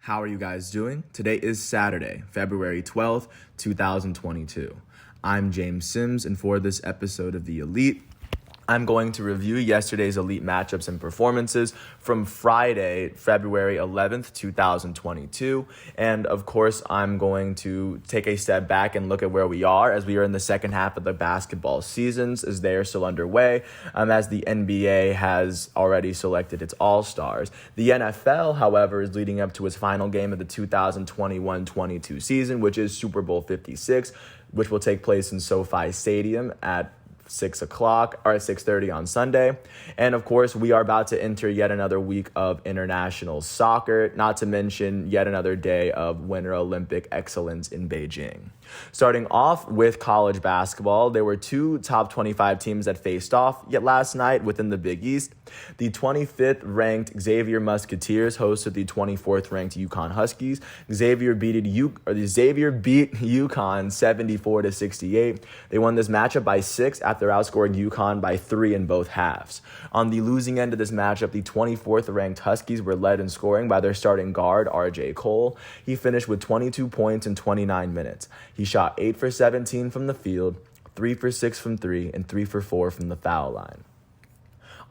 How are you guys doing? Today is Saturday, February 12th, 2022. I'm James Sims, and for this episode of The Elite, I'm going to review yesterday's Elite matchups and performances from Friday, February 11th, 2022. And of course, I'm going to take a step back and look at where we are as we are in the second half of the basketball seasons as they are still underway, as the NBA has already selected its All-Stars. The NFL, however, is leading up to its final game of the 2021-22 season, which is Super Bowl 56, which will take place in SoFi Stadium at 6 o'clock or at 6:30 on Sunday. And of course, we are about to enter yet another week of international soccer, not to mention yet another day of Winter Olympic excellence in Beijing. Starting off with college basketball, there were two top 25 teams that faced off yet last night within the Big East. The 25th ranked Xavier Musketeers hosted the 24th ranked UConn Huskies. Xavier beat UConn 74-68. They won this matchup by 6 after outscoring UConn by 3 in both halves. On the losing end of this matchup, the 24th ranked Huskies were led in scoring by their starting guard, RJ Cole. He finished with 22 points in 29 minutes. He shot 8 for 17 from the field, 3 for 6 from 3, and 3 for 4 from the foul line.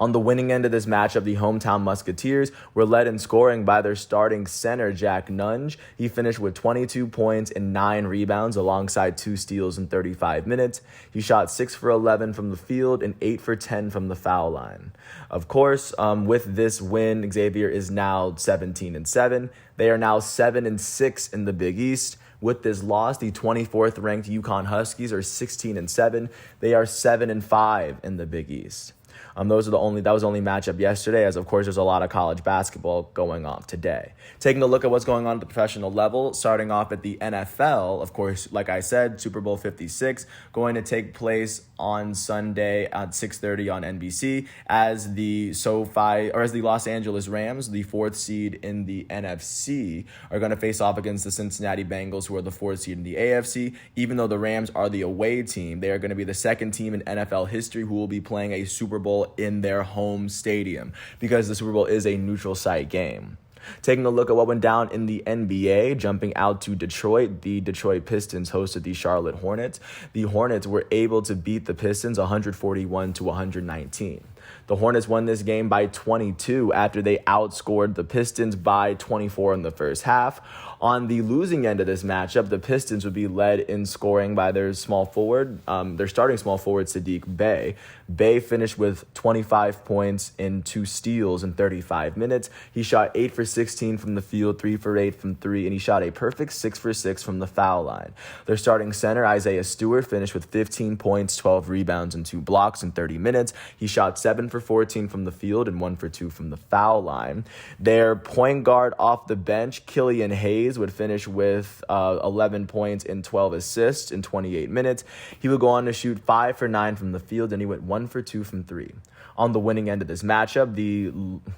On the winning end of this matchup, the hometown Musketeers were led in scoring by their starting center, Jack Nunge. He finished with 22 points and 9 rebounds alongside 2 steals in 35 minutes. He shot 6 for 11 from the field and 8 for 10 from the foul line. Of course, with this win, Xavier is now 17-7. They are now 7-6 in the Big East. With this loss, the 24th ranked UConn Huskies are 16-7. They are 7-5 in the Big East. That was the only matchup yesterday, as of course there's a lot of college basketball going on today. Taking a look at what's going on at the professional level, starting off at the NFL, of course, like I said, Super Bowl 56 going to take place on Sunday at 6:30 on NBC as the Los Angeles Rams, the 4th seed in the NFC, are going to face off against the Cincinnati Bengals, who are the 4th seed in the AFC. Even though the Rams are the away team, they are going to be the second team in NFL history who will be playing a Super Bowl in their home stadium because the Super Bowl is a neutral site game. Taking a look at what went down in the NBA, jumping out to Detroit, the Detroit Pistons hosted the Charlotte Hornets. The Hornets were able to beat the Pistons 141-119. The Hornets won this game by 22 after they outscored the Pistons by 24 in the first half. On the losing end of this matchup, the Pistons would be led in scoring by their starting small forward, Saddiq Bey. Bey finished with 25 points and 2 steals in 35 minutes. He shot 8 for 16 from the field, 3 for 8 from 3, and he shot a perfect 6 for 6 from the foul line. Their starting center, Isaiah Stewart, finished with 15 points, 12 rebounds, and 2 blocks in 30 minutes. He shot 7 for 14 from the field and 1 for 2 from the foul line. Their point guard off the bench, Killian Hayes, would finish with 11 points and 12 assists in 28 minutes. He would go on to shoot 5 for 9 from the field, and he went 1 for 2 from 3. On the winning end of this matchup, the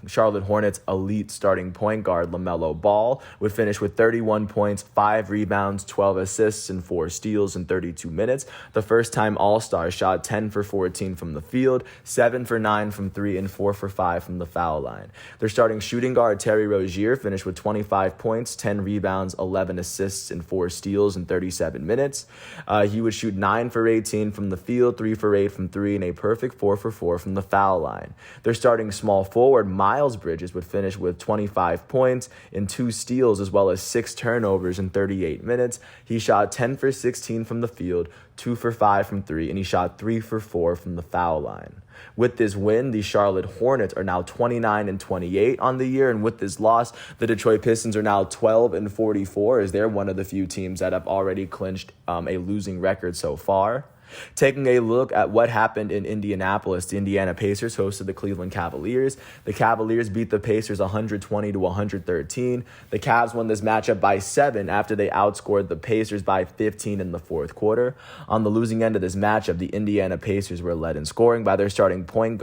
Charlotte Hornets elite starting point guard LaMelo Ball would finish with 31 points, 5 rebounds, 12 assists, and 4 steals in 32 minutes. The first-time All-Star shot 10 for 14 from the field, 7 for 9 from 3, and 4 for 5 from the foul line. Their starting shooting guard Terry Rozier finished with 25 points, 10 rebounds, 11 assists, and 4 steals in 37 minutes. He would shoot 9 for 18 from the field, 3 for 8 from 3, and a perfect 4 for 4 from the foul line. Their starting small forward, Miles Bridges, would finish with 25 points and 2 steals as well as 6 turnovers in 38 minutes. He shot 10 for 16 from the field, 2 for 5 from 3, and he shot 3 for 4 from the foul line. With this win, the Charlotte Hornets are now 29-28 on the year, and with this loss, the Detroit Pistons are now 12-44 as they're one of the few teams that have already clinched a losing record so far. Taking a look at what happened in Indianapolis, the Indiana Pacers hosted the Cleveland Cavaliers. The Cavaliers beat the Pacers 120-113. The Cavs won this matchup by 7 after they outscored the Pacers by 15 in the fourth quarter. On the losing end of this matchup, the Indiana Pacers were led in scoring by their new starting point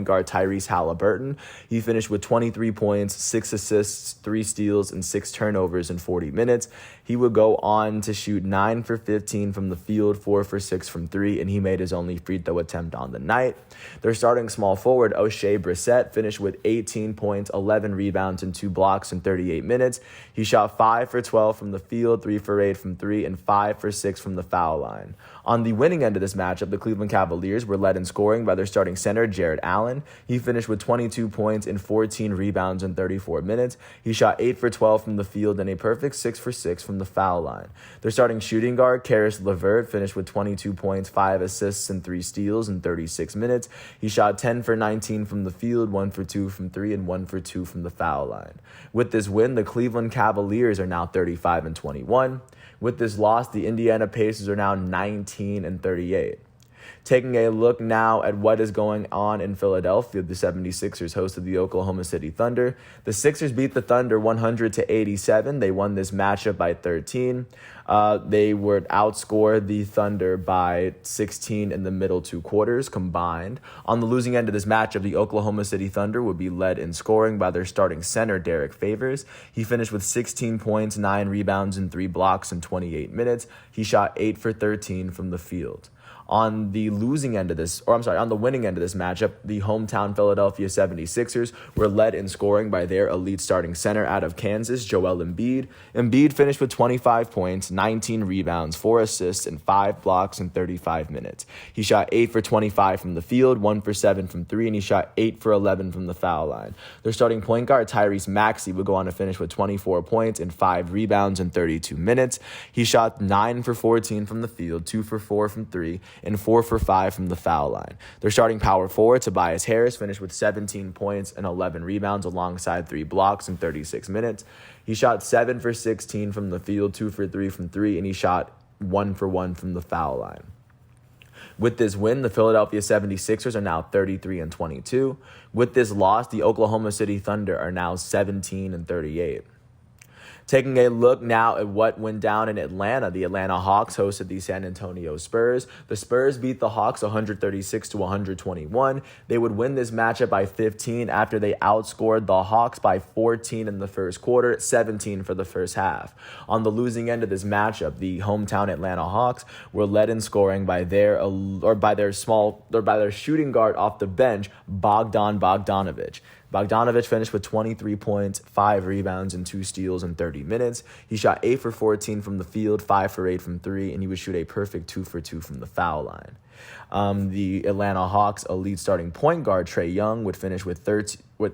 guard, Tyrese Halliburton. He finished with 23 points, 6 assists, 3 steals, and 6 turnovers in 40 minutes. He would go on to shoot 9 for 15 from the field, 4 4 for 6 from 3, and he made his only free throw attempt on the night. Their starting small forward, O'Shea Brissett, finished with 18 points, 11 rebounds, and 2 blocks in 38 minutes. He shot 5 for 12 from the field, 3 for 8 from 3, and 5 for 6 from the foul line. On the winning end of this matchup, the Cleveland Cavaliers were led in scoring by their starting center, Jared Allen. He finished with 22 points and 14 rebounds in 34 minutes. He shot 8 for 12 from the field and a perfect 6 for 6 from the foul line. Their starting shooting guard, Karis LeVert, finished with 22 points, 5 assists, and 3 steals in 36 minutes. He shot 10 for 19 from the field, 1 for 2 from 3, and 1 for 2 from the foul line. With this win, the Cleveland Cavaliers are now 35-21. With this loss, the Indiana Pacers are now 19-38. Taking a look now at what is going on in Philadelphia, the 76ers hosted the Oklahoma City Thunder. The Sixers beat the Thunder 100-87. They won this matchup by 13. They would outscore the Thunder by 16 in the middle 2 quarters combined. On the losing end of this matchup, the Oklahoma City Thunder would be led in scoring by their starting center, Derek Favors. He finished with 16 points, 9 rebounds, and 3 blocks in 28 minutes. He shot 8 for 13 from the field. On the winning end of this matchup, the hometown Philadelphia 76ers were led in scoring by their elite starting center out of Kansas, Joel Embiid. Embiid finished with 25 points, 19 rebounds, 4 assists, and 5 blocks in 35 minutes. He shot 8 for 25 from the field, 1 for 7 from 3, and he shot 8 for 11 from the foul line. Their starting point guard, Tyrese Maxey, would go on to finish with 24 points and 5 rebounds in 32 minutes. He shot 9 for 14 from the field, 2 for 4 from 3, and 4 for 5 from the foul line. Their starting power forward, Tobias Harris, finished with 17 points and 11 rebounds alongside 3 blocks in 36 minutes. He shot 7 for 16 from the field, 2 for 3 from 3, and he shot 1 for 1 from the foul line. With this win, the Philadelphia 76ers are now 33-22. With this loss, the Oklahoma City Thunder are now 17-38. Taking a look now at what went down in Atlanta, the Atlanta Hawks hosted the San Antonio Spurs. The Spurs beat the Hawks 136-121. They would win this matchup by 15 after they outscored the Hawks by 14 in the first quarter, 17 for the first half. On the losing end of this matchup, the hometown Atlanta Hawks were led in scoring by their shooting guard off the bench, Bogdan Bogdanović. Bogdanović finished with 23 points, 5 rebounds, and 2 steals in 30 minutes. He shot 8 for 14 from the field, 5 for 8 from 3, and he would shoot a perfect 2 for 2 from the foul line. The Atlanta Hawks' elite starting point guard, Trae Young, would finish with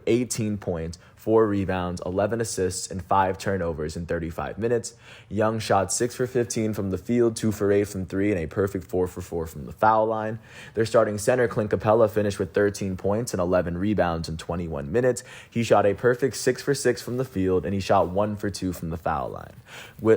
18 points, 4 rebounds, 11 assists, and 5 turnovers in 35 minutes. Young shot 6 for 15 from the field, 2 for 8 from 3, and a perfect 4 for 4 from the foul line. Their starting center, Clint Capella, finished with 13 points and 11 rebounds in 21 minutes. He shot a perfect 6 for 6 from the field, and he shot 1 for 2 from the foul line.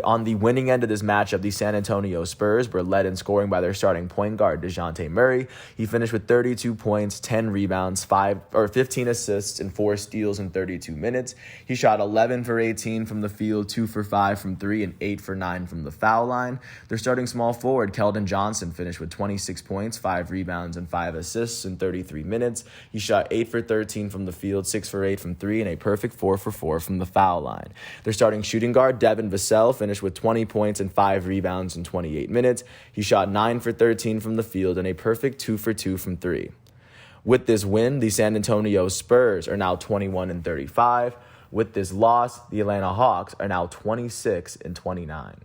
On the winning end of this matchup, the San Antonio Spurs were led in scoring by their starting point guard, DeJounte Murray. He finished with 32 points, 10 rebounds, 15 assists, and 4 steals in 32 minutes. He shot 11 for 18 from the field, 2 for 5 from 3, and 8 for 9 from the foul line. Their starting small forward, Keldon Johnson, finished with 26 points, 5 rebounds, and 5 assists in 33 minutes. He shot 8 for 13 from the field, 6 for 8 from 3, and a perfect 4 for 4 from the foul line. Their starting shooting guard, Devin Vassell, finished with 20 points and 5 rebounds in 28 minutes. He shot 9 for 13 from the field and a perfect 2 for 2 from 3. With this win, the San Antonio Spurs are now 21-35. With this loss, the Atlanta Hawks are now 26-29.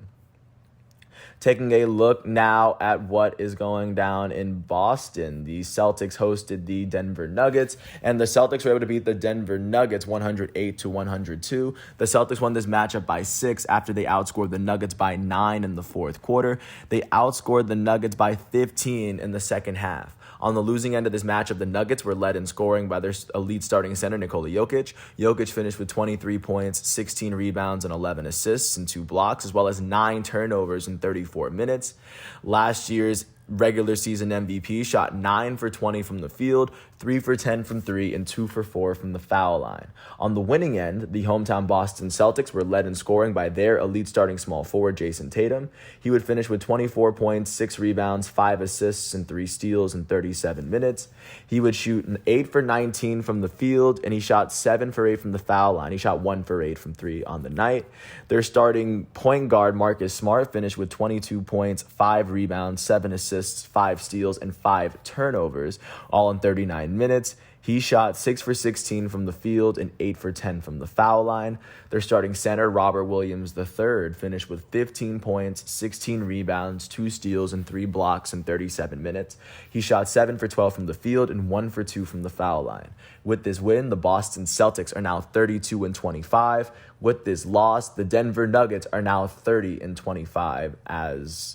Taking a look now at what is going down in Boston. The Celtics hosted the Denver Nuggets, and the Celtics were able to beat the Denver Nuggets 108-102. The Celtics won this matchup by 6 after they outscored the Nuggets by 9 in the fourth quarter. They outscored the Nuggets by 15 in the second half. On the losing end of this matchup, the Nuggets were led in scoring by their elite starting center, Nikola Jokic. Jokic finished with 23 points, 16 rebounds, and 11 assists and 2 blocks, as well as 9 turnovers in 34 minutes. Last year's regular season MVP shot 9 for 20 from the field, 3 for 10 from 3, and 2 for 4 from the foul line. On the winning end, the hometown Boston Celtics were led in scoring by their elite starting small forward, Jason Tatum. He would finish with 24 points, 6 rebounds, 5 assists, and 3 steals in 37 minutes. He would shoot an 8 for 19 from the field, and he shot 7 for 8 from the foul line. He shot 1 for 8 from 3 on the night. Their starting point guard, Marcus Smart, finished with 22 points, 5 rebounds, 7 assists, 5 steals, and 5 turnovers, all in 39 minutes. He shot 6 for 16 from the field and 8 for 10 from the foul line. Their starting center, Robert Williams III, finished with 15 points, 16 rebounds, 2 steals, and 3 blocks in 37 minutes. He shot 7 for 12 from the field and 1 for 2 from the foul line. With this win, the Boston Celtics are now 32-25. With this loss, the Denver Nuggets are now 30-25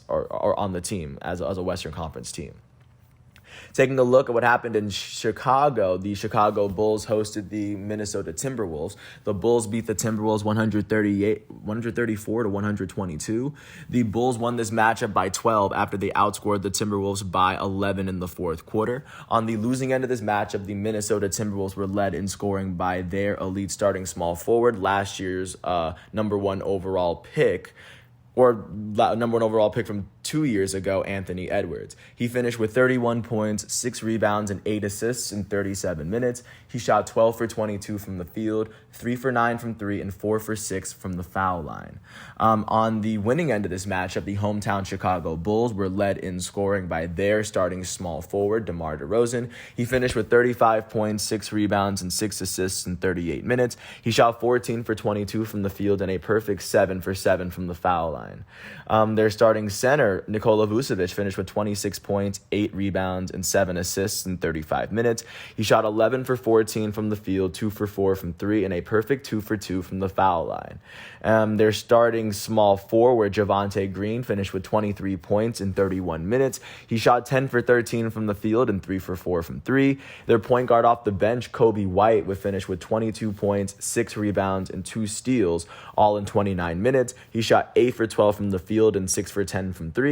or on the team as a Western Conference team. Taking a look at what happened in Chicago, the Chicago Bulls hosted the Minnesota Timberwolves. The Bulls beat the Timberwolves 134-122. The Bulls won this matchup by 12 after they outscored the Timberwolves by 11 in the fourth quarter. On the losing end of this matchup, the Minnesota Timberwolves were led in scoring by their elite starting small forward, last year's number one overall pick from 2 years ago, Anthony Edwards. He finished with 31 points, 6 rebounds, and 8 assists in 37 minutes. He shot 12 for 22 from the field, 3 for 9 from 3, and 4 for 6 from the foul line. On the winning end of this matchup, the hometown Chicago Bulls were led in scoring by their starting small forward, DeMar DeRozan. He finished with 35 points, 6 rebounds, and 6 assists in 38 minutes. He shot 14 for 22 from the field and a perfect 7 for 7 from the foul line. Their starting center, Nikola Vucevic, finished with 26 points, 8 rebounds, and 7 assists in 35 minutes. He shot 11 for 14 from the field, 2 for 4 from 3, and a perfect 2 for 2 from the foul line. Their starting small forward, Javonte Green, finished with 23 points in 31 minutes. He shot 10 for 13 from the field and 3 for 4 from 3. Their point guard off the bench, Kobe White, would finish with 22 points, 6 rebounds, and 2 steals, all in 29 minutes. He shot 8 for 12 from the field and 6 for 10 from 3.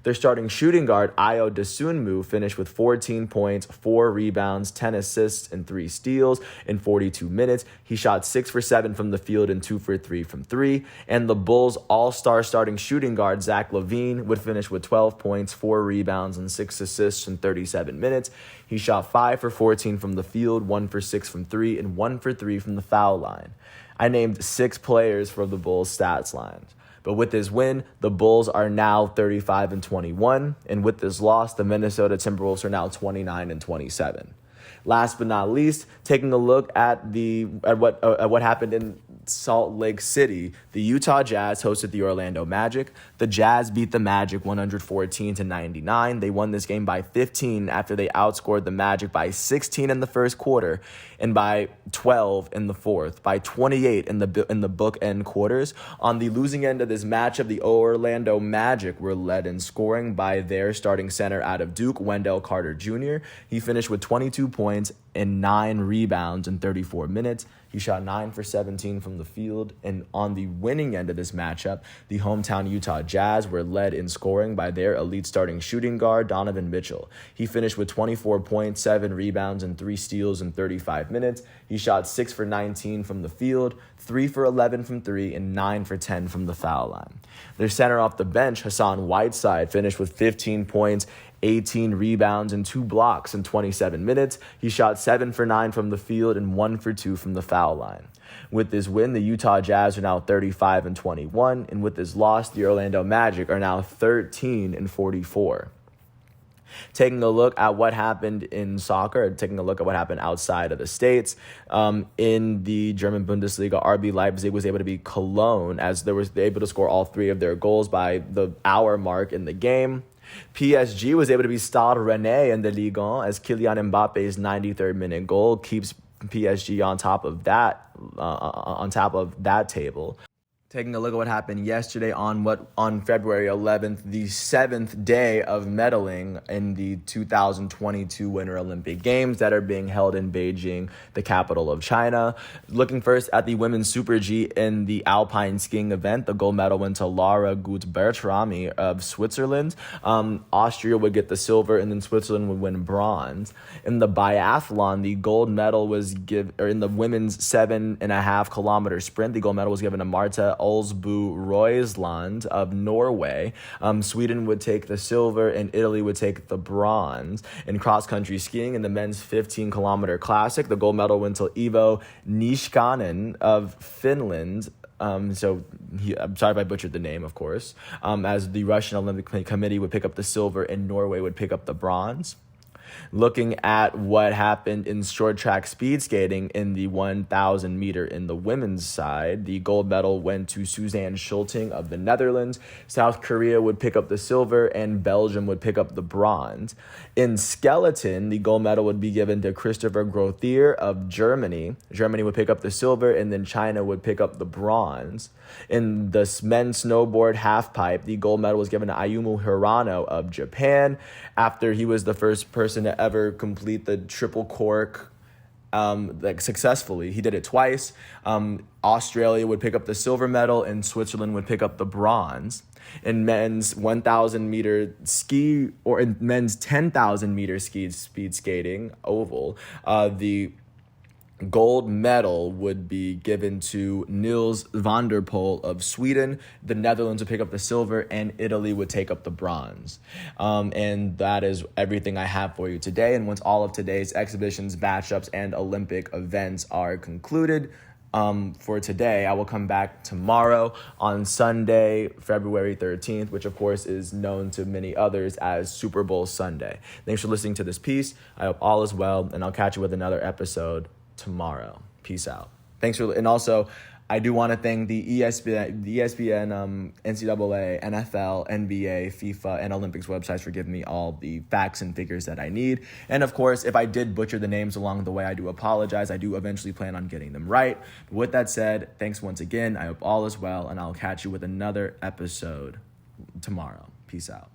Their starting shooting guard, Ayo Dosunmu, finished with 14 points, 4 rebounds, 10 assists, and 3 steals in 42 minutes. He shot 6 for 7 from the field and 2 for 3 from 3. And the Bulls' all-star starting shooting guard, Zach LaVine, would finish with 12 points, 4 rebounds, and 6 assists in 37 minutes. He shot 5 for 14 from the field, 1 for 6 from 3, and 1 for 3 from the foul line. I named 6 players for the Bulls' stats lines. But with this win, the Bulls are now 35-21, and with this loss, the Minnesota Timberwolves are now 29-27. Last but not least, taking a look at what happened in Salt Lake City, the Utah Jazz hosted the Orlando Magic. The Jazz beat the Magic 114-99. They won this game by 15 after they outscored the Magic by 16 in the first quarter and by 12 in the fourth, by 28 in the bookend quarters. On the losing end of this matchup, the Orlando Magic were led in scoring by their starting center out of Duke, Wendell Carter Jr. He finished with 22 points and 9 rebounds in 34 minutes. He shot 9 for 17 from the field. And on the winning end of this matchup, the hometown Utah Jazz were led in scoring by their elite starting shooting guard, Donovan Mitchell. He finished with 24 points, 7 rebounds, and 3 steals in 35 minutes. He shot 6 for 19 from the field, 3 for 11 from 3, and 9 for 10 from the foul line. Their center off the bench, Hassan Whiteside, finished with 15 points, 18 rebounds, and 2 blocks in 27 minutes. He shot 7 for 9 from the field and 1 for 2 from the foul line. With this win, the Utah Jazz are now 35-21, and with this loss, the Orlando Magic are now 13-44. Taking a look at what happened in soccer, taking a look at what happened outside of the States. In the German Bundesliga, RB Leipzig was able to beat Cologne as they were able to score all 3 of their goals by the hour mark in the game. PSG was able to beat Stade Rennais in the Ligue 1 as Kylian Mbappe's 93rd minute goal keeps PSG on top of that table. Taking a look at what happened yesterday on February 11th, the seventh day of medaling in the 2022 Winter Olympic Games that are being held in Beijing, the capital of China. Looking first at the women's Super G in the alpine skiing event, the gold medal went to Lara Gut-Bertrami of Switzerland. Austria would get the silver, and then Switzerland would win bronze. In the biathlon, the gold medal was in the women's 7.5 kilometer sprint, the gold medal was given to Marta Olsbu Roisland of Norway. Sweden would take the silver, and Italy would take the bronze. In cross-country skiing, in the men's 15-kilometer classic, the gold medal went to Ivo Niskanen of Finland. I'm sorry if I butchered the name, of course, as the Russian Olympic Committee would pick up the silver and Norway would pick up the bronze. Looking at what happened in short track speed skating in the 1,000 meter in the women's side, the gold medal went to Suzanne Schulting of the Netherlands. South Korea would pick up the silver, and Belgium would pick up the bronze. In skeleton, the gold medal would be given to Christopher Grothier of Germany. Germany would pick up the silver, and then China would pick up the bronze. In the men's snowboard halfpipe, the gold medal was given to Ayumu Hirano of Japan, after he was the first person to ever complete the triple cork successfully. He did it twice. Australia would pick up the silver medal, and Switzerland would pick up the bronze. In men's 1,000 meter ski, or in men's 10,000 meter speed skating oval, the gold medal would be given to Niels van der Poel of Sweden. The Netherlands would pick up the silver, and Italy would take up the bronze. And that is everything I have for you today. And once all of today's exhibitions, matchups, and Olympic events are concluded, for today, I will come back tomorrow on Sunday, February 13th, which of course is known to many others as Super Bowl Sunday. Thanks for listening to this piece. I hope all is well, and I'll catch you with another episode tomorrow. Peace out. And also, I do want to thank the ESPN, NCAA, NFL, NBA, FIFA, and Olympics websites for giving me all the facts and figures that I need. And of course, if I did butcher the names along the way, I do apologize. I do eventually plan on getting them right. But with that said, thanks once again. I hope all is well, and I'll catch you with another episode tomorrow. Peace out.